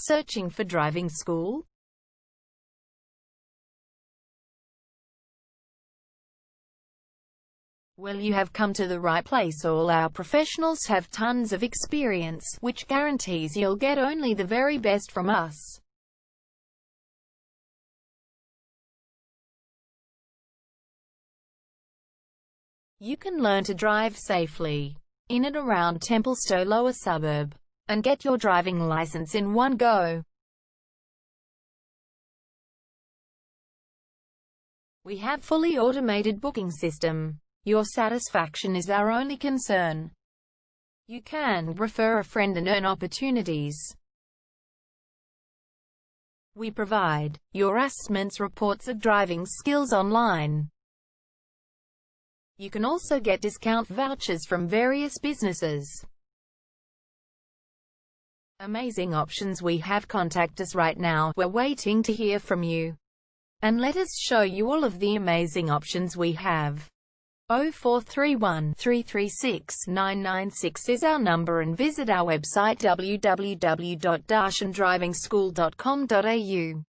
Searching for driving school? Well, you have come to the right place. All our professionals have tons of experience, which guarantees you'll get only the very best from us. You can learn to drive safely in and around Templestowe Lower suburb, and get your driving license in one go. We have fully automated booking system. Your satisfaction is our only concern. You can refer a friend and earn opportunities. We provide your assessments reports of driving skills online. You can also get discount vouchers from various businesses. Amazing options we have. Contact us right now. We're waiting to hear from you. And let us show you all of the amazing options we have. 0431 336 996 is our number, and visit our website www.darshandrivingschool.com.au.